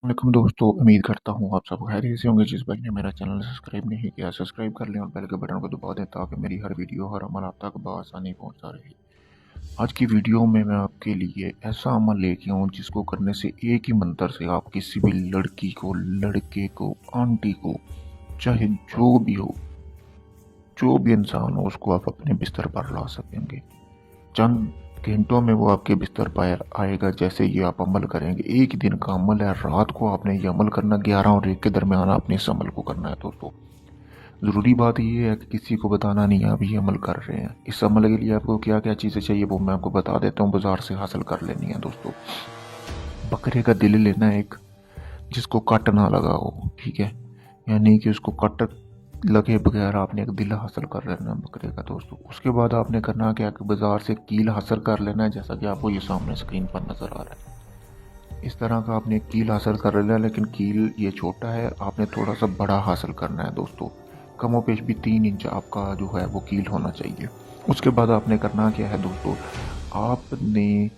वालेकुम दोस्तों, उम्मीद करता हूँ आप सब खैरियत से होंगे। जिस भाई ने मेरा चैनल सब्सक्राइब नहीं किया, सब्सक्राइब कर लें और बेल के बटन को दबा दें ताकि मेरी हर वीडियो हर अमल आप तक बआसानी पहुँचता रहे। आज की वीडियो में मैं आपके लिए ऐसा अमल लेके आऊँ जिसको करने से एक ही मंत्र से आप किसी भी लड़की को, लड़के को, आंटी को, चाहे जो भी इंसान हो उसको आप अपने बिस्तर पर ला सकेंगे। चंद घंटों में वो आपके बिस्तर पर आएगा। जैसे ये आप अमल करेंगे, एक ही दिन का अमल है, रात को आपने ये अमल करना, 11 और 1 के दरमियान आपने इस अमल को करना है दोस्तों। ज़रूरी बात ये है कि किसी को बताना नहीं है आप ये अमल कर रहे हैं। इस अमल के लिए आपको क्या क्या चीज़ें चाहिए वो मैं आपको बता देता हूँ, बाजार से हासिल कर लेनी है दोस्तों। बकरे का दिल लेना है एक, जिसको कट ना लगा हो, ठीक है, यानी कि उसको कट लगे बगैर आपने एक दिल हासिल कर लेना है बकरे का दोस्तों। उसके बाद आपने करना क्या कि बाज़ार से कील हासिल कर लेना है, जैसा कि आपको ये सामने स्क्रीन पर नज़र आ रहा है। इस तरह का आपने कील हासिल कर लेना है, लेकिन कील ये छोटा है, आपने थोड़ा सा बड़ा हासिल करना है दोस्तों। कमो पेश भी 3 इंच आपका जो है वो कील होना चाहिए। उसके बाद आपने करना क्या है दोस्तों, आपने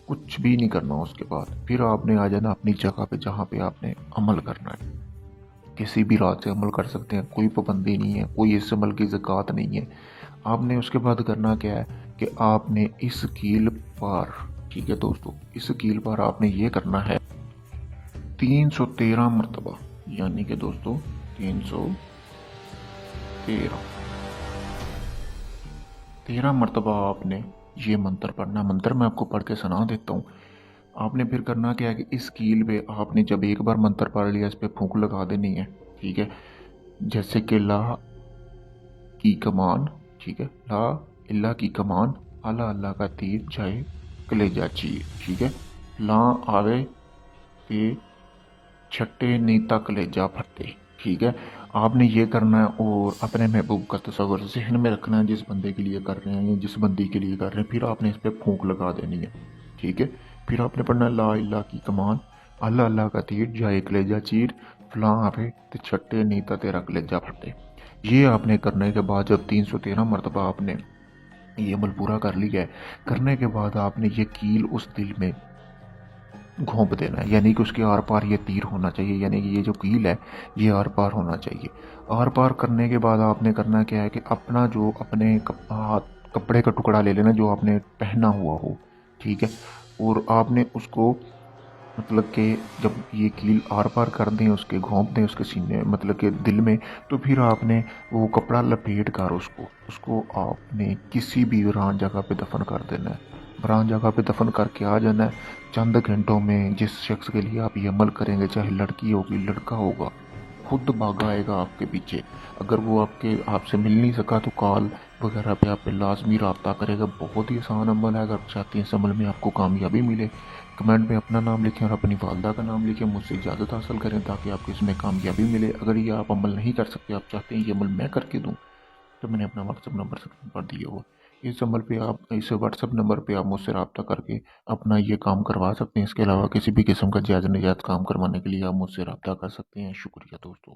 कुछ भी नहीं करना। उसके बाद फिर आपने आ जाना अपनी जगह पे जहाँ पे आपने अमल करना है। किसी भी रात से अमल कर सकते हैं, कोई पाबंदी नहीं है, कोई इस अमल की ज़कात नहीं है। आपने उसके बाद करना क्या है कि आपने इस कील पर, ठीक है दोस्तों, इस कील पर आपने ये करना है 313 मरतबा, यानी कि दोस्तों 313 मरतबा आपने ये मंत्र पढ़ना। मंत्र मैं आपको पढ़ के सुना देता हूँ। आपने फिर करना क्या है कि इस कील पे आपने जब एक बार मंत्र पढ़ लिया, इस पे फूंक लगा देनी है, ठीक है। जैसे कि ला की कमान, ठीक है, ला इल्ला की कमान, अल्लाह अल्लाह का तीर जाए कलेजा चीर, ठीक है। ला आवे ते छट्टे नीता कलेजा फटे, ठीक है। आपने ये करना है और अपने महबूब का तस्वर जहन में रखना है, जिस बंदे के लिए कर रहे हैं या जिस बंदी के लिए कर रहे हैं। फिर आपने इस पर फूंक लगा देनी है, ठीक है। फिर आपने पढ़ना है ला इल्ला की कमान, अल्लाह अल्लाह का तीर जाए कलेजा चीर, फलां आवे ते छट्टे नीता तेरा कलेजा फटे। ये आपने करने के बाद जब 313 मरतबा आपने ये अमल पूरा कर लिया है, करने के बाद आपने ये कील उस दिल में घोंप देना है, यानी कि उसके आर पार ये तीर होना चाहिए, यानी कि ये जो कील है ये आर पार होना चाहिए। आर पार करने के बाद आपने करना क्या है कि अपना जो अपने कपड़े का टुकड़ा ले लेना जो आपने पहना हुआ हो, ठीक है। और आपने उसको, मतलब कि जब ये कील आर पार कर दें, उसके घोंप दें उसके सीने, मतलब कि दिल में, तो फिर आपने वो कपड़ा लपेट कर उसको आपने किसी भी वीरान जगह पे दफन कर देना है। वीरान जगह पे दफन करके आ जाना है। चंद घंटों में जिस शख्स के लिए आप ये अमल करेंगे, चाहे लड़की होगी लड़का होगा, खुद भागा आएगा आपके पीछे। अगर वो आपसे मिल नहीं सका तो कॉल वगैरह पे आप पे लाजमी रब्ता करेगा। बहुत ही आसान अमल है। अगर चाहते हैं इस अमल में आपको कामयाबी मिले, कमेंट में अपना नाम लिखें और अपनी वालदा का नाम लिखें, मुझसे इजाज़त हासिल करें ताकि आपको इसमें कामयाबी मिले। अगर ये आप अमल नहीं कर सकते, आप चाहते हैं ये अमल मैं करके दूँ, तो मैंने अपना व्हाट्सअप नंबर स्क्रीन पर दिया हुआ। इस नंबर पे आप, इस व्हाट्सअप नंबर पे आप मुझसे रब्ता करके अपना ये काम करवा सकते हैं। इसके अलावा किसी भी किस्म का जायज़ नाजायज़ काम करवाने के लिए आप मुझसे रब्ता कर सकते हैं। शुक्रिया दोस्तों।